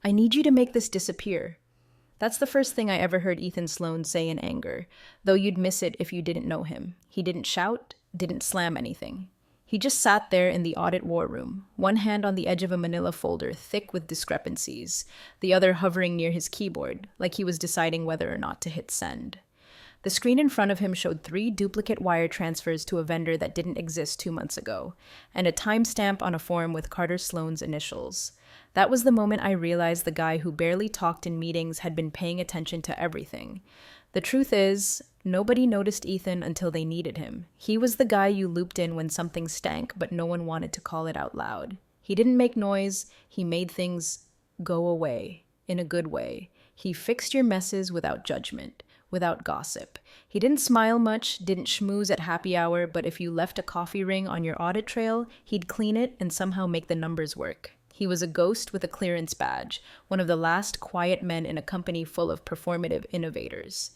I need you to make this disappear. That's the first thing I ever heard Ethan Sloan say in anger, though you'd miss it if you didn't know him. He didn't shout, didn't slam anything. He just sat there in the audit war room, one hand on the edge of a manila folder thick with discrepancies, the other hovering near his keyboard, like he was deciding whether or not to hit send. The screen in front of him showed 3 duplicate wire transfers to a vendor that didn't exist 2 months ago, and a timestamp on a form with Carter Sloan's initials. That was the moment I realized the guy who barely talked in meetings had been paying attention to everything. The truth is, nobody noticed Ethan until they needed him. He was the guy you looped in when something stank, but no one wanted to call it out loud. He didn't make noise, he made things go away, in a good way. He fixed your messes without judgment, without gossip. He didn't smile much, didn't schmooze at happy hour, but if you left a coffee ring on your audit trail, he'd clean it and somehow make the numbers work. He was a ghost with a clearance badge, one of the last quiet men in a company full of performative innovators.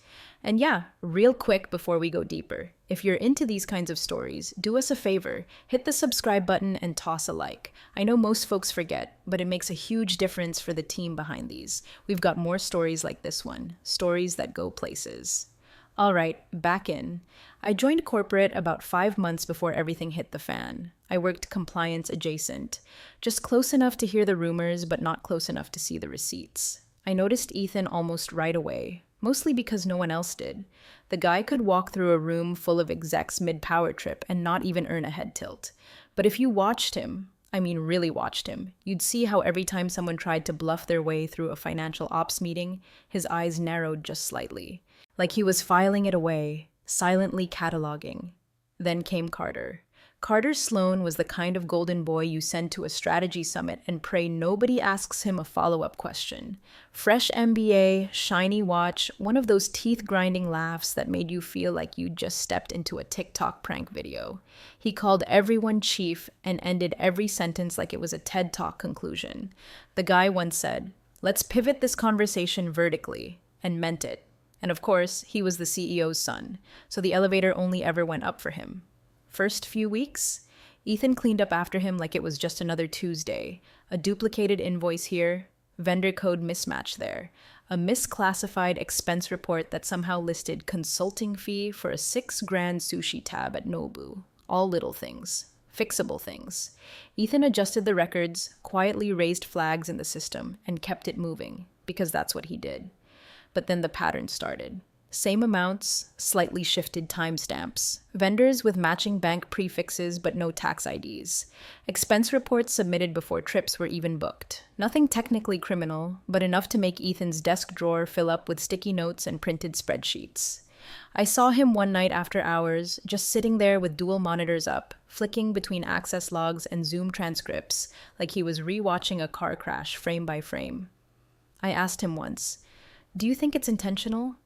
And yeah, real quick before we go deeper, if you're into these kinds of stories, do us a favor, hit the subscribe button and toss a like. I know most folks forget, but it makes a huge difference for the team behind these. We've got more stories like this one, stories that go places. All right, back in. I joined corporate about 5 months before everything hit the fan. I worked compliance adjacent, just close enough to hear the rumors, but not close enough to see the receipts. I noticed Ethan almost right away, mostly because no one else did. The guy could walk through a room full of execs mid-power trip and not even earn a head tilt. But if you watched him, I mean really watched him, you'd see how every time someone tried to bluff their way through a financial ops meeting, his eyes narrowed just slightly. Like he was filing it away, silently cataloging. Then came Carter. Carter Sloan was the kind of golden boy you send to a strategy summit and pray nobody asks him a follow-up question. Fresh MBA, shiny watch, one of those teeth-grinding laughs that made you feel like you just stepped into a TikTok prank video. He called everyone chief and ended every sentence like it was a TED Talk conclusion. The guy once said, "Let's pivot this conversation vertically," and meant it. And of course, he was the CEO's son, so the elevator only ever went up for him. First few weeks, Ethan cleaned up after him like it was just another Tuesday. A duplicated invoice here, vendor code mismatch there, a misclassified expense report that somehow listed consulting fee for a $6,000 sushi tab at Nobu. All little things. Fixable things. Ethan adjusted the records, quietly raised flags in the system, and kept it moving, because that's what he did. But then the pattern started. Same amounts, slightly shifted timestamps. Vendors with matching bank prefixes but no tax IDs. Expense reports submitted before trips were even booked. Nothing technically criminal, but enough to make Ethan's desk drawer fill up with sticky notes and printed spreadsheets. I saw him one night after hours, just sitting there with dual monitors up, flicking between access logs and Zoom transcripts like he was rewatching a car crash frame by frame. I asked him once, "Do you think it's intentional?"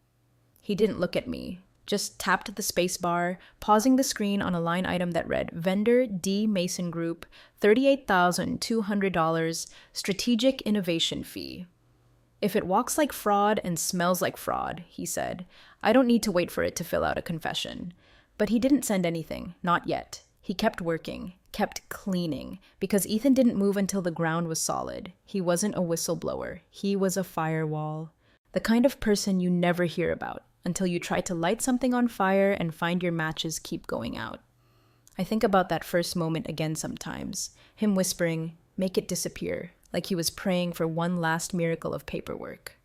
He didn't look at me, just tapped the space bar, pausing the screen on a line item that read, Vendor D. Mason Group, $38,200, Strategic Innovation Fee. "If it walks like fraud and smells like fraud," he said, "I don't need to wait for it to fill out a confession." But he didn't send anything, not yet. He kept working, kept cleaning, because Ethan didn't move until the ground was solid. He wasn't a whistleblower. He was a firewall. The kind of person you never hear about until you try to light something on fire and find your matches keep going out. I think about that first moment again sometimes, him whispering, "Make it disappear," like he was praying for one last miracle of paperwork.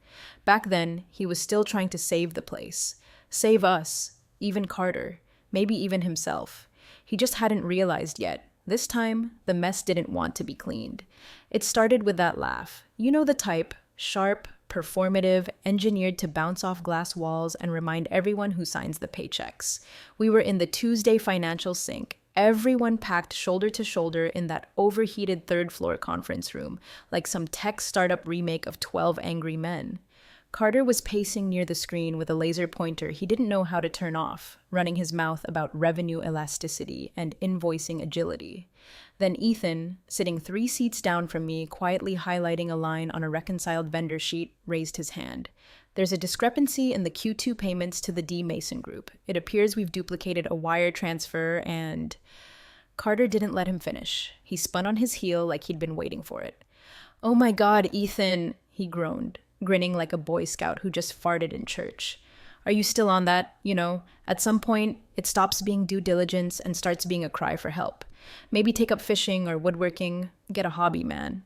Back then, he was still trying to save the place. Save us, even Carter, maybe even himself. He just hadn't realized yet. This time, the mess didn't want to be cleaned. It started with that laugh. You know the type, sharp, performative, engineered to bounce off glass walls and remind everyone who signs the paychecks. We were in the Tuesday financial sink, everyone packed shoulder to shoulder in that overheated third-floor conference room, like some tech startup remake of 12 Angry Men. Carter was pacing near the screen with a laser pointer he didn't know how to turn off, running his mouth about revenue elasticity and invoicing agility. Then Ethan, sitting 3 seats down from me, quietly highlighting a line on a reconciled vendor sheet, raised his hand. "There's a discrepancy in the Q2 payments to the D. Mason Group. It appears we've duplicated a wire transfer and—" Carter didn't let him finish. He spun on his heel like he'd been waiting for it. "Oh my God, Ethan," he groaned, grinning like a Boy Scout who just farted in church. Are you still on that? At some point, it stops being due diligence and starts being a cry for help. Maybe take up fishing or woodworking. Get a hobby, man.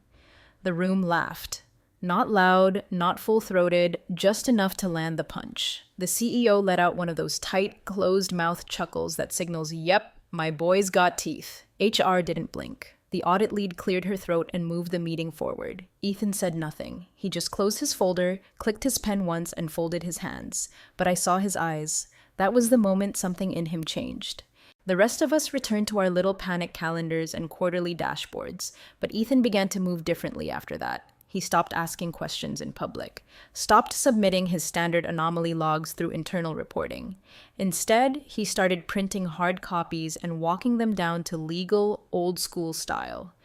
The room laughed. Not loud, not full-throated, just enough to land the punch. The CEO let out one of those tight, closed-mouth chuckles that signals, "Yep, my boy's got teeth." HR didn't blink. The audit lead cleared her throat and moved the meeting forward. Ethan said nothing. He just closed his folder, clicked his pen once, and folded his hands. But I saw his eyes. That was the moment something in him changed. The rest of us returned to our little panic calendars and quarterly dashboards, but Ethan began to move differently after that. He stopped asking questions in public, stopped submitting his standard anomaly logs through internal reporting. Instead, he started printing hard copies and walking them down to legal, old-school style.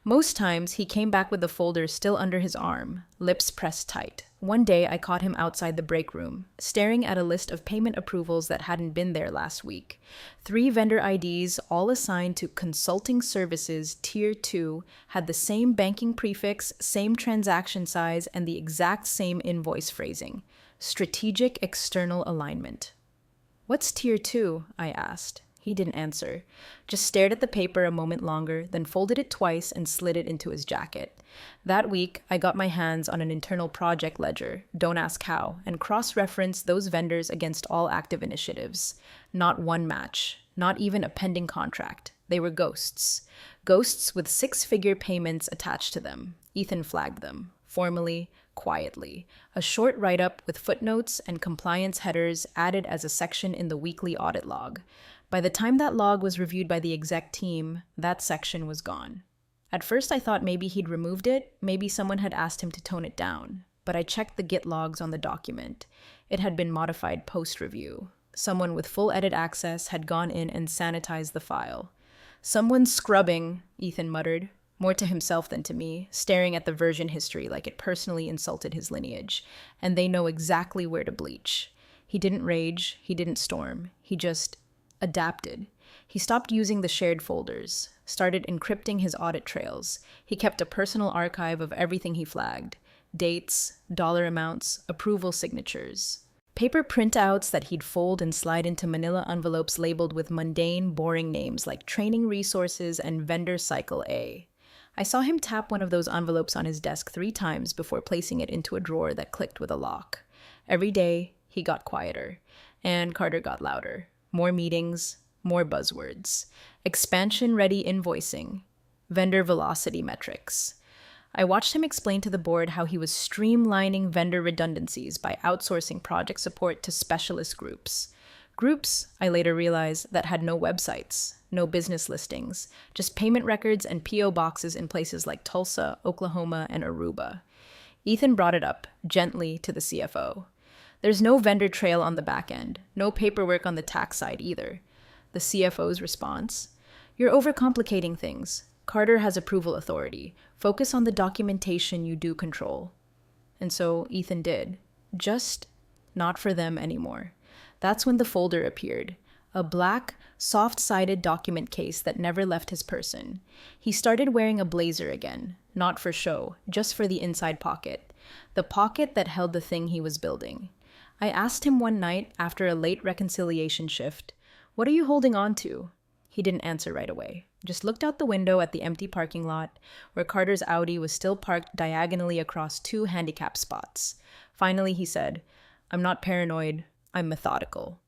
Most times, he came back with the folder still under his arm, lips pressed tight. One day, I caught him outside the break room, staring at a list of payment approvals that hadn't been there last week. 3 vendor IDs, all assigned to Consulting Services Tier 2, had the same banking prefix, same transaction size, and the exact same invoice phrasing. Strategic External Alignment. "What's Tier 2?" I asked. He didn't answer, just stared at the paper a moment longer, then folded it twice and slid it into his jacket. That week, I got my hands on an internal project ledger, don't ask how, and cross-referenced those vendors against all active initiatives. Not one match, not even a pending contract. They were ghosts. Ghosts with 6-figure payments attached to them. Ethan flagged them, formally, quietly. A short write-up with footnotes and compliance headers added as a section in the weekly audit log. By the time that log was reviewed by the exec team, that section was gone. At first I thought maybe he'd removed it, maybe someone had asked him to tone it down, but I checked the Git logs on the document. It had been modified post-review. Someone with full edit access had gone in and sanitized the file. "Someone's scrubbing," Ethan muttered, more to himself than to me, staring at the version history like it personally insulted his lineage, and they know exactly where to bleach. He didn't rage, he didn't storm, he just adapted. He stopped using the shared folders, started encrypting his audit trails. He kept a personal archive of everything he flagged: dates, dollar amounts, approval signatures. Paper printouts that he'd fold and slide into manila envelopes labeled with mundane, boring names like Training Resources and Vendor Cycle A. I saw him tap one of those envelopes on his desk 3 times before placing it into a drawer that clicked with a lock. Every day, he got quieter, and Carter got louder. More meetings, more buzzwords. Expansion-ready invoicing. Vendor velocity metrics. I watched him explain to the board how he was streamlining vendor redundancies by outsourcing project support to specialist groups. Groups, I later realized, that had no websites, no business listings, just payment records and PO boxes in places like Tulsa, Oklahoma, and Aruba. Ethan brought it up, gently, to the CFO. There's no vendor trail on the back end, no paperwork on the tax side either. The CFO's response? "You're overcomplicating things. Carter has approval authority. Focus on the documentation you do control." And so Ethan did. Just not for them anymore. That's when the folder appeared. A black, soft-sided document case that never left his person. He started wearing a blazer again, not for show, just for the inside pocket. The pocket that held the thing he was building. I asked him one night, after a late reconciliation shift, "What are you holding on to?" He didn't answer right away, just looked out the window at the empty parking lot, where Carter's Audi was still parked diagonally across 2 handicap spots. Finally, he said, "I'm not paranoid, I'm methodical."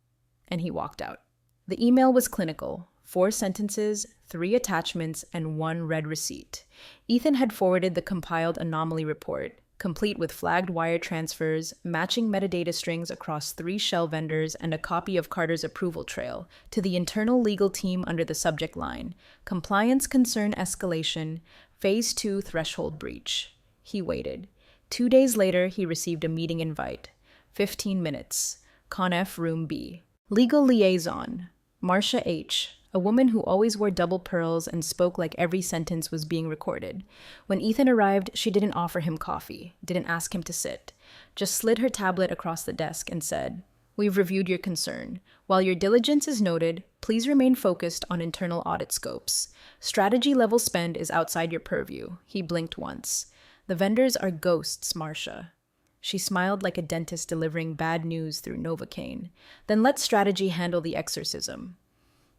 And he walked out. The email was clinical. 4 sentences, 3 attachments, and 1 red receipt. Ethan had forwarded the compiled anomaly report, complete with flagged wire transfers, matching metadata strings across 3 shell vendors, and a copy of Carter's approval trail, to the internal legal team under the subject line: Compliance Concern Escalation, Phase 2 Threshold Breach. He waited. 2 days later, he received a meeting invite. 15 minutes. Conf Room B. Legal Liaison. Marcia H., a woman who always wore double pearls and spoke like every sentence was being recorded. When Ethan arrived, she didn't offer him coffee, didn't ask him to sit, just slid her tablet across the desk and said, "We've reviewed your concern. While your diligence is noted, please remain focused on internal audit scopes. Strategy level spend is outside your purview." He blinked once. The vendors are ghosts, Marcia. She smiled like a dentist delivering bad news through Novocaine. Then let strategy handle the exorcism.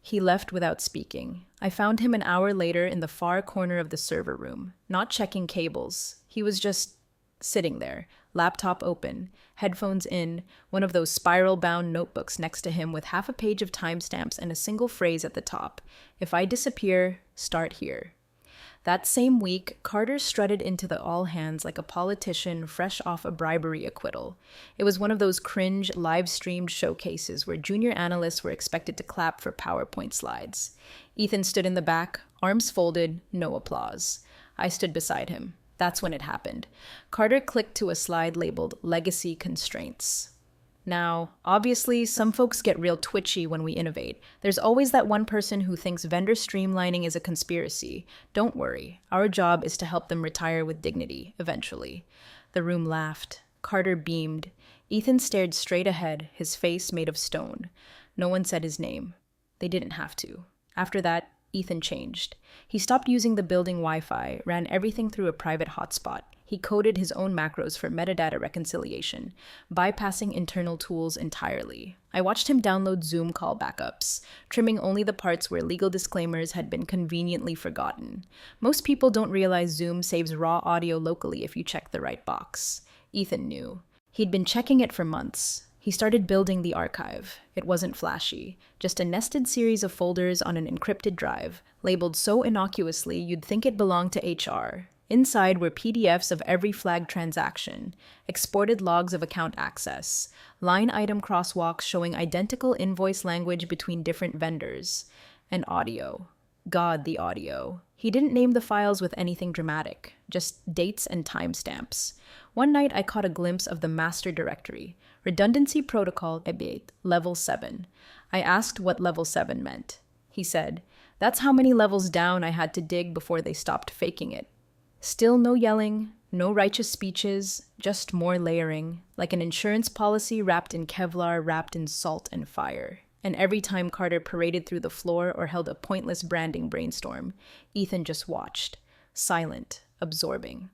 He left without speaking. I found him an hour later in the far corner of the server room, not checking cables. He was just sitting there, laptop open, headphones in, one of those spiral-bound notebooks next to him with half a page of timestamps and a single phrase at the top. If I disappear, start here. That same week, Carter strutted into the all-hands like a politician fresh off a bribery acquittal. It was one of those cringe, live-streamed showcases where junior analysts were expected to clap for PowerPoint slides. Ethan stood in the back, arms folded, no applause. I stood beside him. That's when it happened. Carter clicked to a slide labeled Legacy Constraints. Now, obviously, some folks get real twitchy when we innovate. There's always that one person who thinks vendor streamlining is a conspiracy. Don't worry. Our job is to help them retire with dignity, eventually. The room laughed. Carter beamed. Ethan stared straight ahead, his face made of stone. No one said his name. They didn't have to. After that, Ethan changed. He stopped using the building Wi-Fi, ran everything through a private hotspot. He coded his own macros for metadata reconciliation, bypassing internal tools entirely. I watched him download Zoom call backups, trimming only the parts where legal disclaimers had been conveniently forgotten. Most people don't realize Zoom saves raw audio locally if you check the right box. Ethan knew. He'd been checking it for months. He started building the archive. It wasn't flashy, just a nested series of folders on an encrypted drive, labeled so innocuously you'd think it belonged to HR. Inside were PDFs of every flagged transaction, exported logs of account access, line item crosswalks showing identical invoice language between different vendors, and audio. God, the audio. He didn't name the files with anything dramatic, just dates and timestamps. One night I caught a glimpse of the master directory, Redundancy Protocol EBIT, Level 7. I asked what Level 7 meant. He said, "That's how many levels down I had to dig before they stopped faking it." Still no yelling, no righteous speeches, just more layering, like an insurance policy wrapped in Kevlar wrapped in salt and fire. And every time Carter paraded through the floor or held a pointless branding brainstorm, Ethan just watched, silent, absorbing.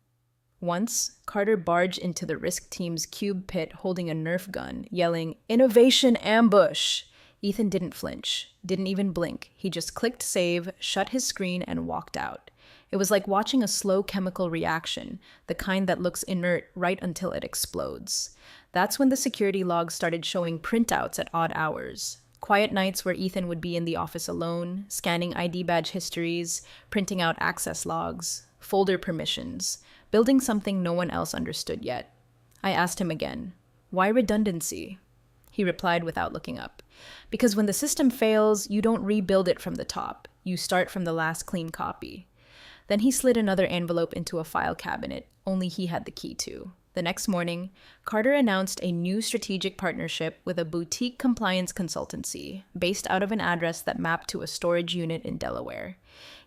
Once, Carter barged into the Risk team's cube pit holding a Nerf gun, yelling, "Innovation ambush!" Ethan didn't flinch, didn't even blink. He just clicked save, shut his screen, and walked out. It was like watching a slow chemical reaction, the kind that looks inert right until it explodes. That's when the security logs started showing printouts at odd hours. Quiet nights where Ethan would be in the office alone, scanning ID badge histories, printing out access logs, folder permissions, building something no one else understood yet. I asked him again, "Why redundancy?" He replied without looking up. "Because when the system fails, you don't rebuild it from the top. You start from the last clean copy." Then he slid another envelope into a file cabinet, only he had the key to. The next morning, Carter announced a new strategic partnership with a boutique compliance consultancy based out of an address that mapped to a storage unit in Delaware.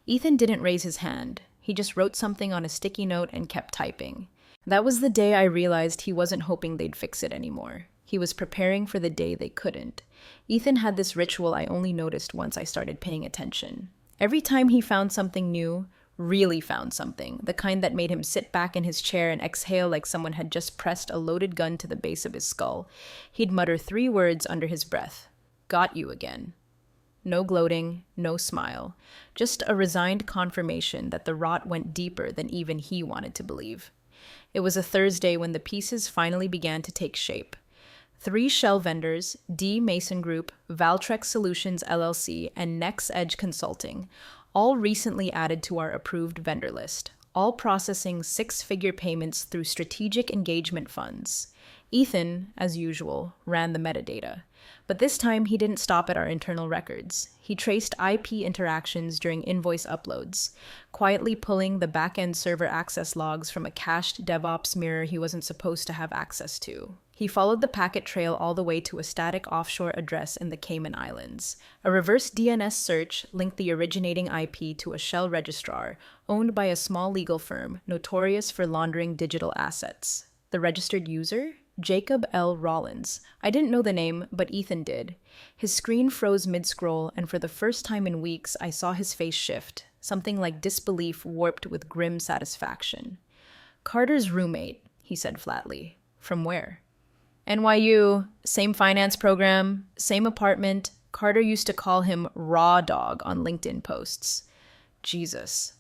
Ethan didn't raise his hand. He just wrote something on a sticky note and kept typing. That was the day I realized he wasn't hoping they'd fix it anymore. He was preparing for the day they couldn't. Ethan had this ritual I only noticed once I started paying attention. Every time he found something new, really found something, the kind that made him sit back in his chair and exhale like someone had just pressed a loaded gun to the base of his skull, he'd mutter 3 words under his breath. "Got you again." No gloating, no smile, just a resigned confirmation that the rot went deeper than even he wanted to believe. It was a Thursday when the pieces finally began to take shape. 3 shell vendors, D Mason Group, Valtrex Solutions LLC, and NextEdge Consulting, all recently added to our approved vendor list, all processing 6-figure payments through strategic engagement funds. Ethan, as usual, ran the metadata. But this time he didn't stop at our internal records. He traced IP interactions during invoice uploads, quietly pulling the back-end server access logs from a cached DevOps mirror he wasn't supposed to have access to. He followed the packet trail all the way to a static offshore address in the Cayman Islands. A reverse DNS search linked the originating IP to a shell registrar owned by a small legal firm notorious for laundering digital assets. The registered user? Jacob L. Rollins. I didn't know the name, but Ethan did. His screen froze mid-scroll, and for the first time in weeks, I saw his face shift, something like disbelief warped with grim satisfaction. Carter's roommate, he said flatly. From where? NYU, same finance program, same apartment. Carter used to call him Raw Dog on LinkedIn posts. Jesus.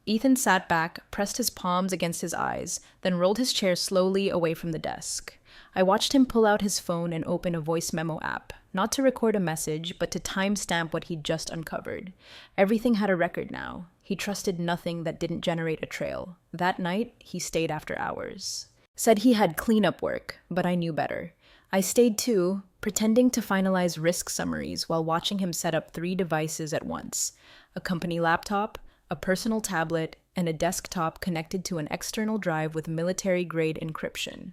Ethan sat back, pressed his palms against his eyes, then rolled his chair slowly away from the desk. I watched him pull out his phone and open a voice memo app, not to record a message, but to timestamp what he'd just uncovered. Everything had a record now. He trusted nothing that didn't generate a trail. That night, he stayed after hours. Said he had cleanup work, but I knew better. I stayed too, pretending to finalize risk summaries while watching him set up 3 devices at once: a company laptop, a personal tablet, and a desktop connected to an external drive with military-grade encryption.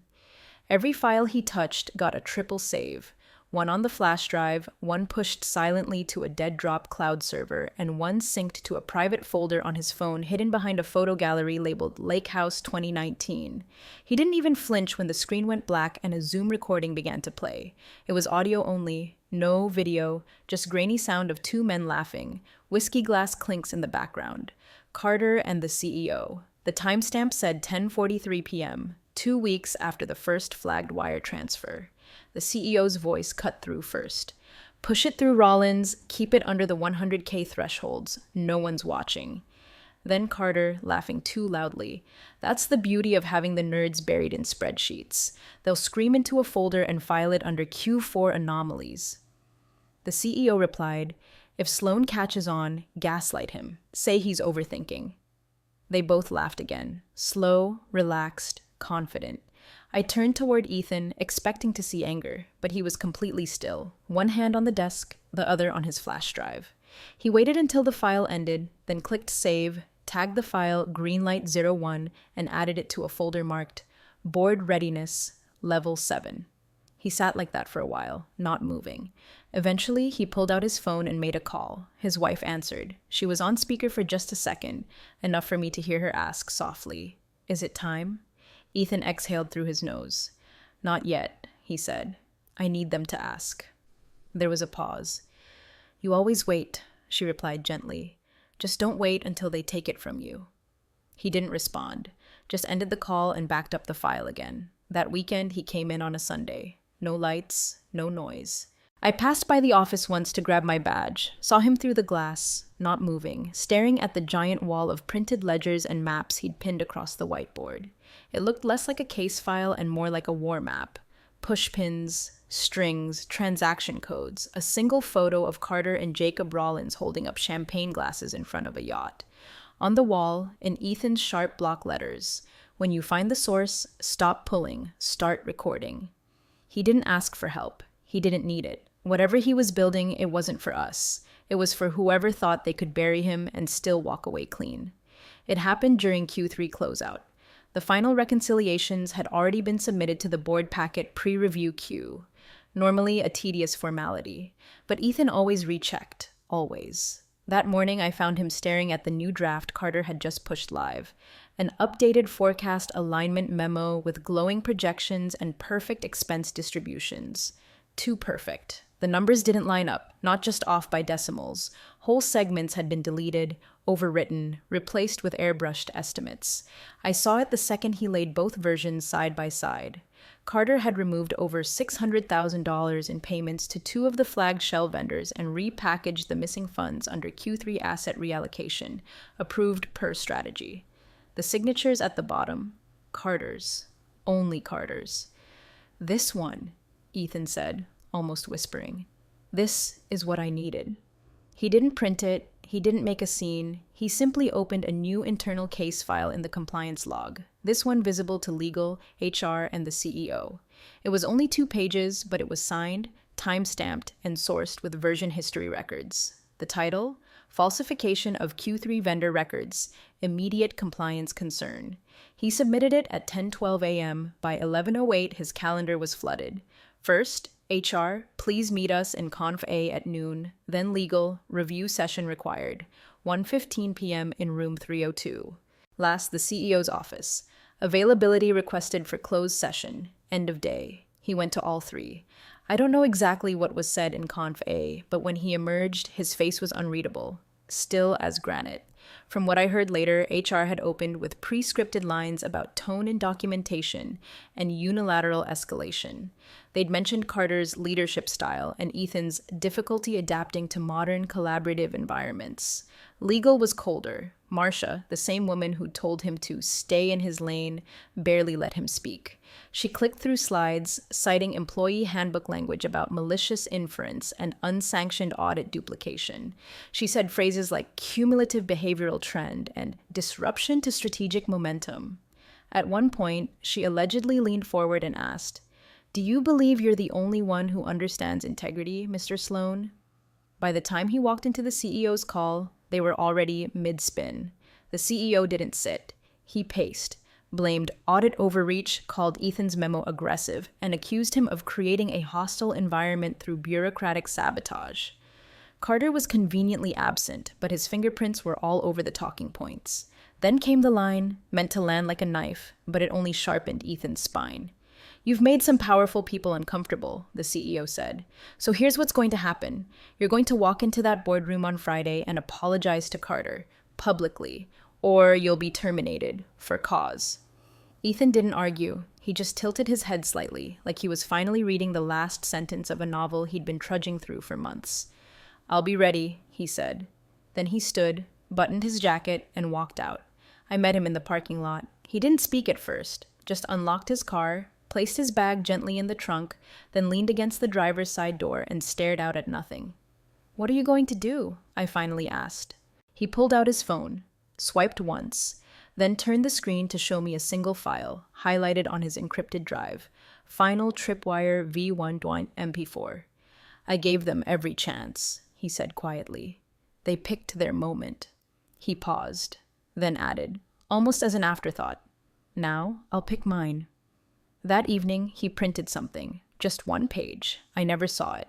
Every file he touched got a triple save, one on the flash drive, one pushed silently to a dead-drop cloud server, and one synced to a private folder on his phone hidden behind a photo gallery labeled Lake House 2019. He didn't even flinch when the screen went black and a Zoom recording began to play. It was audio only, no video, just grainy sound of 2 men laughing, whiskey glass clinks in the background. Carter and the CEO. The timestamp said 10:43 p.m., 2 weeks after the first flagged wire transfer. The CEO's voice cut through first. Push it through Rollins, keep it under the 100K thresholds. No one's watching. Then Carter, laughing too loudly. That's the beauty of having the nerds buried in spreadsheets. They'll scream into a folder and file it under Q4 anomalies. The CEO replied, if Sloan catches on, gaslight him. Say he's overthinking. They both laughed again, slow, relaxed, confident. I turned toward Ethan, expecting to see anger, but he was completely still, one hand on the desk, the other on his flash drive. He waited until the file ended, then clicked save, tagged the file Greenlight01, and added it to a folder marked Board Readiness, Level 7. He sat like that for a while, not moving. Eventually, he pulled out his phone and made a call. His wife answered. She was on speaker for just a second, enough for me to hear her ask softly, "Is it time?" Ethan exhaled through his nose. "Not yet," he said. "I need them to ask." There was a pause. "You always wait," she replied gently. "Just don't wait until they take it from you." He didn't respond, just ended the call and backed up the file again. That weekend, he came in on a Sunday. No lights, no noise. I passed by the office once to grab my badge, saw him through the glass, not moving, staring at the giant wall of printed ledgers and maps he'd pinned across the whiteboard. It looked less like a case file and more like a war map. Push pins, strings, transaction codes, a single photo of Carter and Jacob Rollins holding up champagne glasses in front of a yacht. On the wall, in Ethan's sharp block letters, "When you find the source, stop pulling, start recording." He didn't ask for help. He didn't need it. Whatever he was building, it wasn't for us. It was for whoever thought they could bury him and still walk away clean. It happened during Q3 closeout. The final reconciliations had already been submitted to the board packet pre-review queue, normally a tedious formality. But Ethan always rechecked, always. That morning, I found him staring at the new draft Carter had just pushed live, an updated forecast alignment memo with glowing projections and perfect expense distributions. Too perfect. The numbers didn't line up, not just off by decimals. Whole segments had been deleted, overwritten, replaced with airbrushed estimates. I saw it the second he laid both versions side by side. Carter had removed over $600,000 in payments to 2 of the flagged shell vendors and repackaged the missing funds under Q3 asset reallocation, approved per strategy. The signatures at the bottom, Carter's. Only Carter's. "This one," Ethan said, almost whispering. "This is what I needed." He didn't print it, he didn't make a scene, he simply opened a new internal case file in the compliance log, this one visible to legal, HR, and the CEO. It was only 2 pages, but it was signed, time-stamped, and sourced with version history records. The title? Falsification of Q3 vendor records, immediate compliance concern. He submitted it at 10:12 a.m. By 11:08, his calendar was flooded. First, HR, please meet us in Conf A at noon. Then legal, review session required. 1:15 p.m. in room 302. Last, the CEO's office. Availability requested for closed session. End of day. He went to all 3. I don't know exactly what was said in Conf A, but when he emerged, his face was unreadable. Still as granite. From what I heard later, HR had opened with pre-scripted lines about tone and documentation and unilateral escalation. They'd mentioned Carter's leadership style and Ethan's difficulty adapting to modern collaborative environments. Legal was colder. Marcia, the same woman who told him to stay in his lane, barely let him speak. She clicked through slides, citing employee handbook language about malicious inference and unsanctioned audit duplication. She said phrases like cumulative behavioral trend and disruption to strategic momentum. At one point, she allegedly leaned forward and asked, "Do you believe you're the only one who understands integrity, Mr. Sloan?" By the time he walked into the CEO's call, they were already mid-spin. The CEO didn't sit. He paced, blamed audit overreach, called Ethan's memo aggressive, and accused him of creating a hostile environment through bureaucratic sabotage. Carter was conveniently absent, but his fingerprints were all over the talking points. Then came the line, meant to land like a knife, but it only sharpened Ethan's spine. "You've made some powerful people uncomfortable," the CEO said. "So here's what's going to happen. You're going to walk into that boardroom on Friday and apologize to Carter, publicly, or you'll be terminated, for cause." Ethan didn't argue. He just tilted his head slightly, like he was finally reading the last sentence of a novel he'd been trudging through for months. "I'll be ready," he said. Then he stood, buttoned his jacket, and walked out. I met him in the parking lot. He didn't speak at first, just unlocked his car, placed his bag gently in the trunk, then leaned against the driver's side door and stared out at nothing. "What are you going to do?" I finally asked. He pulled out his phone, swiped once, then turned the screen to show me a single file, highlighted on his encrypted drive, Final Tripwire V1 MP4. "I gave them every chance," he said quietly. "They picked their moment." He paused, then added, almost as an afterthought, "Now I'll pick mine." That evening, he printed something, just one page. I never saw it.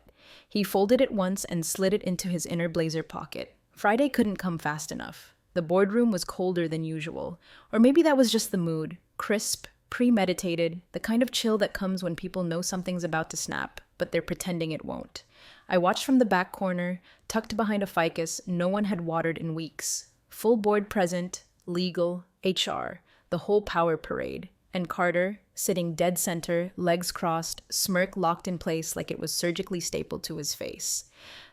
He folded it once and slid it into his inner blazer pocket. Friday couldn't come fast enough. The boardroom was colder than usual. Or maybe that was just the mood. Crisp, premeditated, the kind of chill that comes when people know something's about to snap, but they're pretending it won't. I watched from the back corner, tucked behind a ficus no one had watered in weeks. Full board present, legal, HR, the whole power parade. And Carter, sitting dead center, legs crossed, smirk locked in place like it was surgically stapled to his face.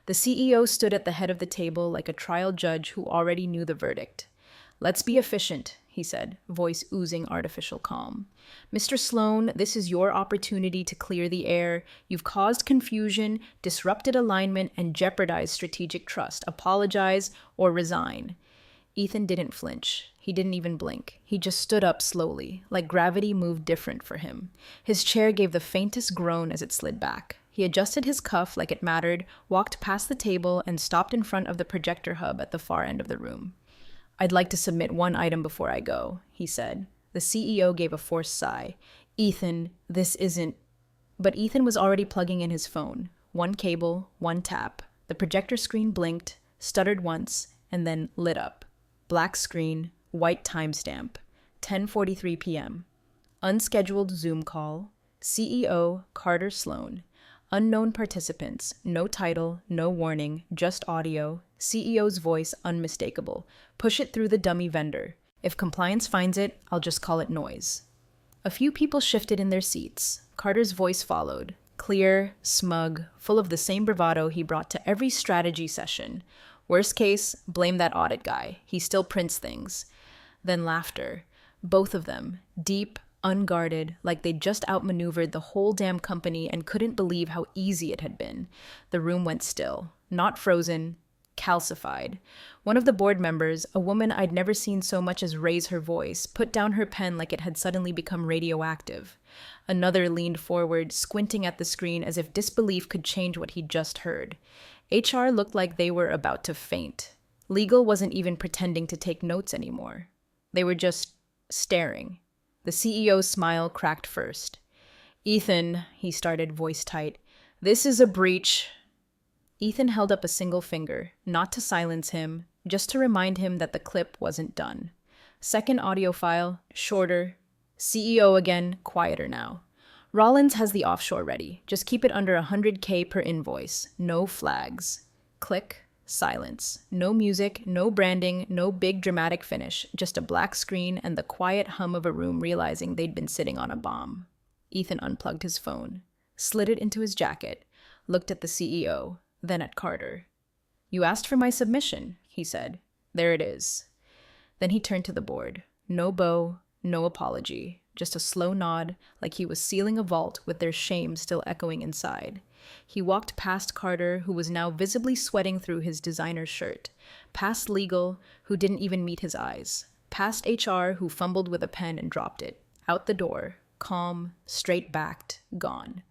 The CEO stood at the head of the table like a trial judge who already knew the verdict. "Let's be efficient," he said, voice oozing artificial calm. "Mr. Sloan, this is your opportunity to clear the air. You've caused confusion, disrupted alignment, and jeopardized strategic trust. Apologize or resign." Ethan didn't flinch. He didn't even blink. He just stood up slowly, like gravity moved different for him. His chair gave the faintest groan as it slid back. He adjusted his cuff like it mattered, walked past the table, and stopped in front of the projector hub at the far end of the room. "I'd like to submit one item before I go," he said. The CEO gave a forced sigh. "Ethan, this isn't..." But Ethan was already plugging in his phone. One cable, one tap. The projector screen blinked, stuttered once, and then lit up. Black screen, white timestamp, 10:43 p.m. Unscheduled Zoom call. CEO Carter Sloan. Unknown participants. No title, no warning, just audio. CEO's voice unmistakable. Push it through the dummy vendor. If compliance finds it, I'll just call it noise. A few people shifted in their seats. Carter's voice followed. Clear, smug, full of the same bravado he brought to every strategy session. Worst case, blame that audit guy. He still prints things. Then laughter. Both of them. Deep, unguarded, like they'd just outmaneuvered the whole damn company and couldn't believe how easy it had been. The room went still. Not frozen. Calcified. One of the board members, a woman I'd never seen so much as raise her voice, put down her pen like it had suddenly become radioactive. Another leaned forward, squinting at the screen as if disbelief could change what he'd just heard. HR looked like they were about to faint. Legal wasn't even pretending to take notes anymore. They were just staring. The CEO's smile cracked first. "Ethan," he started, voice tight, "this is a breach." Ethan held up a single finger, not to silence him, just to remind him that the clip wasn't done. Second audio file, shorter. CEO again, quieter now. "Rollins has the offshore ready. Just keep it under $100K per invoice. No flags." Click. Silence. No music, no branding, no big dramatic finish, just a black screen and the quiet hum of a room realizing they'd been sitting on a bomb. Ethan unplugged his phone, slid it into his jacket, looked at the CEO, then at Carter. "You asked for my submission," he said. "There it is." Then he turned to the board. No bow, no apology, just a slow nod, like he was sealing a vault with their shame still echoing inside. He walked past Carter, who was now visibly sweating through his designer shirt, past Legal, who didn't even meet his eyes, past HR, who fumbled with a pen and dropped it, out the door, calm, straight-backed, gone.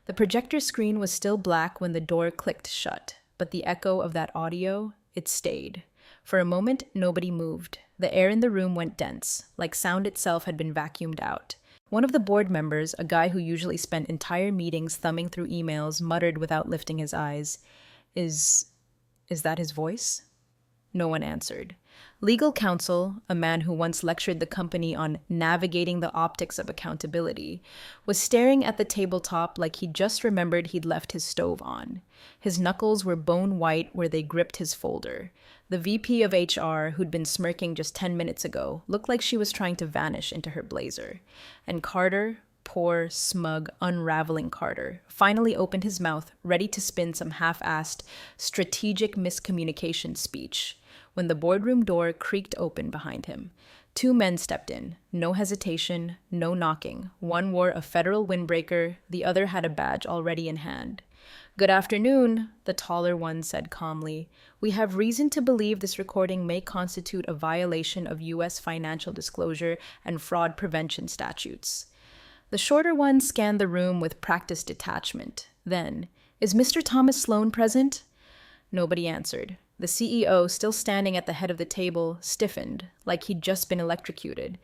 The projector screen was still black when the door clicked shut, but the echo of that audio, it stayed. For a moment, nobody moved. The air in the room went dense, like sound itself had been vacuumed out. One of the board members, a guy who usually spent entire meetings thumbing through emails, muttered without lifting his eyes, Is that his voice?" No one answered. Legal counsel, a man who once lectured the company on navigating the optics of accountability, was staring at the tabletop like he'd just remembered he'd left his stove on. His knuckles were bone white where they gripped his folder. The VP of HR, who'd been smirking just 10 minutes ago, looked like she was trying to vanish into her blazer. And Carter, poor, smug, unraveling Carter, finally opened his mouth, ready to spin some half-assed, strategic miscommunication speech, when the boardroom door creaked open behind him. Two men stepped in. No hesitation, no knocking. One wore a federal windbreaker, the other had a badge already in hand. "Good afternoon," the taller one said calmly. "We have reason to believe this recording may constitute a violation of U.S. financial disclosure and fraud prevention statutes." The shorter one scanned the room with practiced detachment. Then, "Is Mr. Thomas Sloan present?" Nobody answered. The CEO, still standing at the head of the table, stiffened, like he'd just been electrocuted.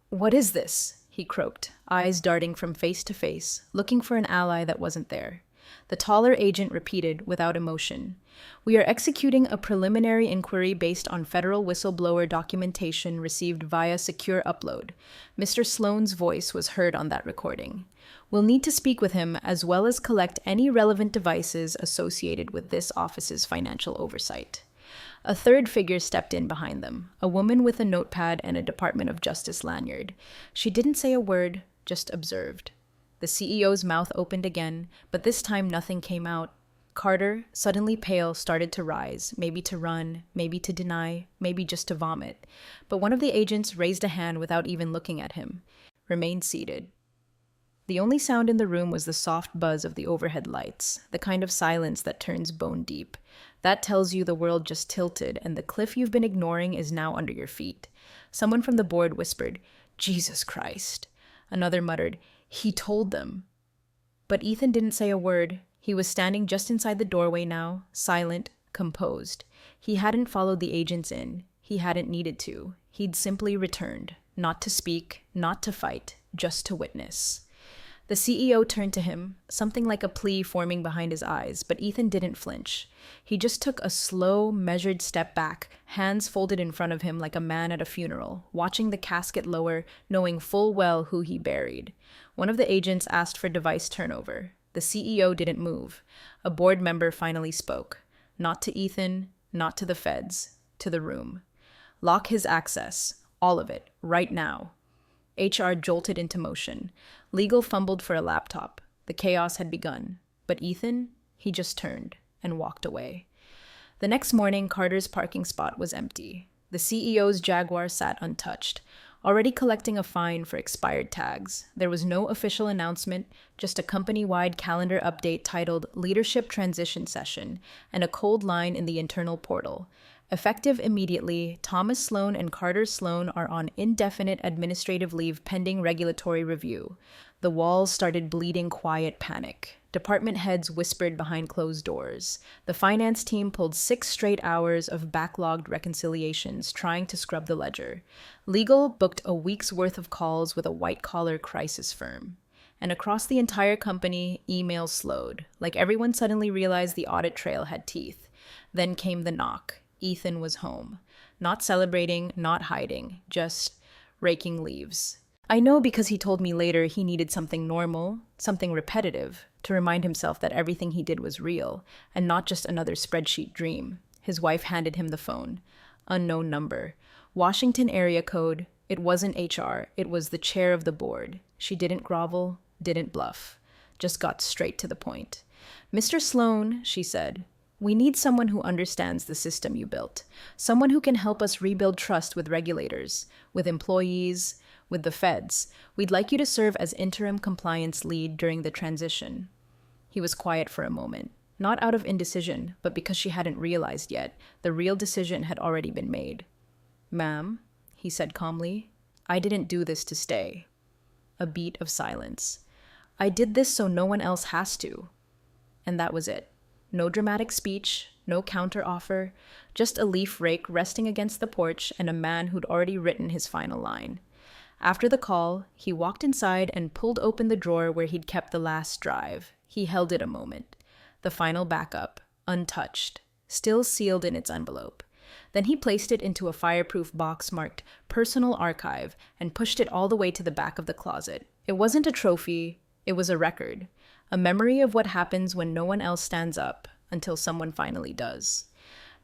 What is this?" he croaked, eyes darting from face to face, looking for an ally that wasn't there. The taller agent repeated, without emotion, "We are executing a preliminary inquiry based on federal whistleblower documentation received via secure upload." Mr. Sloan's voice was heard on that recording. "We'll need to speak with him as well as collect any relevant devices associated with this office's financial oversight." A third figure stepped in behind them, a woman with a notepad and a Department of Justice lanyard. She didn't say a word, just observed. The CEO's mouth opened again, but this time nothing came out. Carter, suddenly pale, started to rise, maybe to run, maybe to deny, maybe just to vomit. But one of the agents raised a hand without even looking at him. Remained seated. The only sound in the room was the soft buzz of the overhead lights, the kind of silence that turns bone deep. That tells you the world just tilted and the cliff you've been ignoring is now under your feet. Someone from the board whispered, "Jesus Christ." Another muttered, "He told them." But Ethan didn't say a word. He was standing just inside the doorway now, silent, composed. He hadn't followed the agents in. He hadn't needed to. He'd simply returned, not to speak, not to fight, just to witness. The CEO turned to him, something like a plea forming behind his eyes, but Ethan didn't flinch. He just took a slow, measured step back, hands folded in front of him like a man at a funeral, watching the casket lower, knowing full well who he buried. One of the agents asked for device turnover. The CEO didn't move. A board member finally spoke. Not to Ethan, not to the feds, to the room. "Lock his access. All of it. Right now." HR jolted into motion. Legal fumbled for a laptop. The chaos had begun. But Ethan, he just turned and walked away. The next morning, Carter's parking spot was empty. The CEO's Jaguar sat untouched, already collecting a fine for expired tags. There was no official announcement, just a company-wide calendar update titled Leadership Transition Session and a cold line in the internal portal. Effective immediately, Thomas Sloan and Carter Sloan are on indefinite administrative leave pending regulatory review. The walls started bleeding quiet panic. Department heads whispered behind closed doors. The finance team pulled 6 straight hours of backlogged reconciliations trying to scrub the ledger. Legal booked a week's worth of calls with a white-collar crisis firm. And across the entire company, emails slowed, like everyone suddenly realized the audit trail had teeth. Then came the knock. Ethan was home. Not celebrating, not hiding, just raking leaves. I know because he told me later he needed something normal, something repetitive, to remind himself that everything he did was real, and not just another spreadsheet dream. His wife handed him the phone. Unknown number. Washington area code. It wasn't HR, it was the chair of the board. She didn't grovel, didn't bluff. Just got straight to the point. Mr. Sloan, she said, we need someone who understands the system you built. Someone who can help us rebuild trust with regulators, with employees, with the feds. We'd like you to serve as interim compliance lead during the transition. He was quiet for a moment, not out of indecision, but because she hadn't realized yet. The real decision had already been made. Ma'am, he said calmly, I didn't do this to stay. A beat of silence. I did this so no one else has to. And that was it. No dramatic speech, no counter-offer, just a leaf rake resting against the porch and a man who'd already written his final line. After the call, he walked inside and pulled open the drawer where he'd kept the last drive. He held it a moment. The final backup, untouched, still sealed in its envelope. Then he placed it into a fireproof box marked Personal Archive and pushed it all the way to the back of the closet. It wasn't a trophy, it was a record. A memory of what happens when no one else stands up, until someone finally does.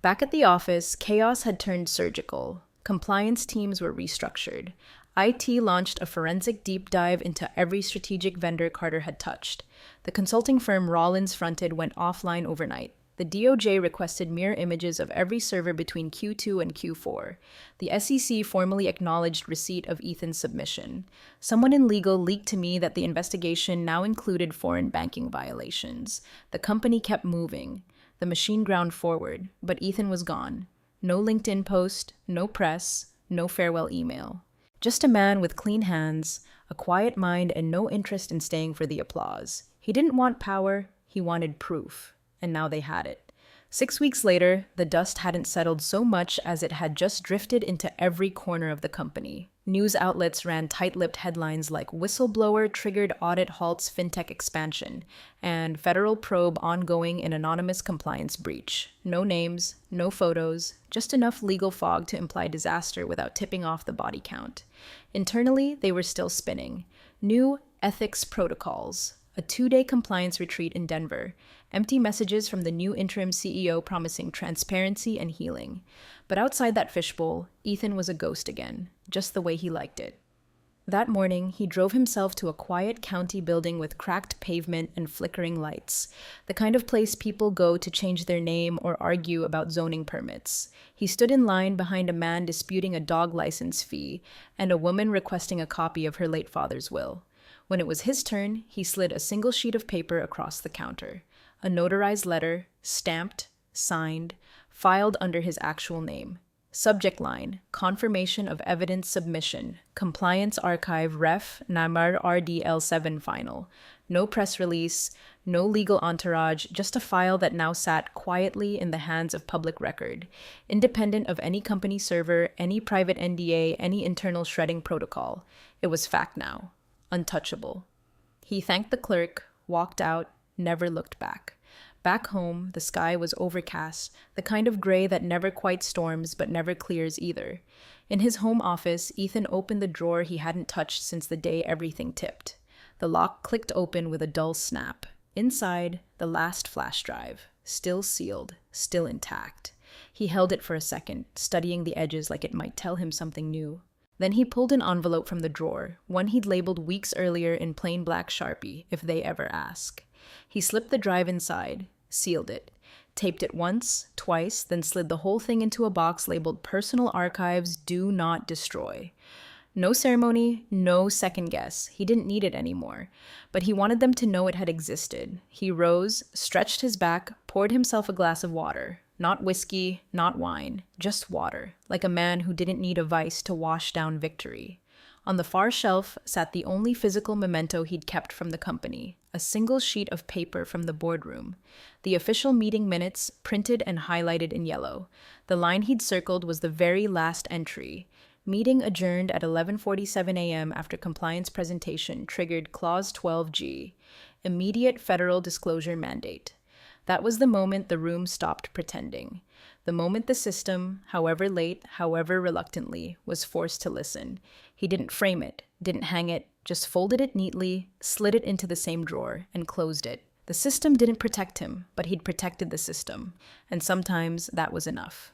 Back at the office, chaos had turned surgical. Compliance teams were restructured. IT launched a forensic deep dive into every strategic vendor Carter had touched. The consulting firm Rollins fronted went offline overnight. The DOJ requested mirror images of every server between Q2 and Q4. The SEC formally acknowledged receipt of Ethan's submission. Someone in legal leaked to me that the investigation now included foreign banking violations. The company kept moving. The machine ground forward, but Ethan was gone. No LinkedIn post, no press, no farewell email. Just a man with clean hands, a quiet mind, and no interest in staying for the applause. He didn't want power, he wanted proof. And now they had it. 6 weeks later, the dust hadn't settled so much as it had just drifted into every corner of the company. News outlets ran tight-lipped headlines like Whistleblower Triggered Audit Halts Fintech Expansion and Federal Probe Ongoing in Anonymous Compliance Breach. No names, no photos, just enough legal fog to imply disaster without tipping off the body count. Internally, they were still spinning. New ethics protocols. A 2-day compliance retreat in Denver. Empty messages from the new interim CEO promising transparency and healing. But outside that fishbowl, Ethan was a ghost again, just the way he liked it. That morning, he drove himself to a quiet county building with cracked pavement and flickering lights, the kind of place people go to change their name or argue about zoning permits. He stood in line behind a man disputing a dog license fee and a woman requesting a copy of her late father's will. When it was his turn, he slid a single sheet of paper across the counter. A notarized letter, stamped, signed, filed under his actual name. Subject line, Confirmation of Evidence Submission, Compliance Archive Ref Namar RDL7 Final. No press release, no legal entourage, just a file that now sat quietly in the hands of public record, independent of any company server, any private NDA, any internal shredding protocol. It was fact now. Untouchable. He thanked the clerk, walked out, never looked back. Back home, the sky was overcast, the kind of gray that never quite storms but never clears either. In his home office, Ethan opened the drawer he hadn't touched since the day everything tipped. The lock clicked open with a dull snap. Inside, the last flash drive, still sealed, still intact. He held it for a second, studying the edges like it might tell him something new. Then he pulled an envelope from the drawer, one he'd labeled weeks earlier in plain black Sharpie, if they ever ask. He slipped the drive inside, sealed it, taped it once, twice, then slid the whole thing into a box labeled Personal Archives Do Not Destroy. No ceremony, no second guess. He didn't need it anymore. But he wanted them to know it had existed. He rose, stretched his back, poured himself a glass of water. Not whiskey, not wine, just water, like a man who didn't need a vice to wash down victory. On the far shelf sat the only physical memento he'd kept from the company, a single sheet of paper from the boardroom. The official meeting minutes, printed and highlighted in yellow. The line he'd circled was the very last entry. Meeting adjourned at 11:47 a.m. after compliance presentation triggered Clause 12G, immediate federal disclosure mandate. That was the moment the room stopped pretending. The moment the system, however late, however reluctantly, was forced to listen, he didn't frame it, didn't hang it, just folded it neatly, slid it into the same drawer, and closed it. The system didn't protect him, but he'd protected the system, and sometimes that was enough.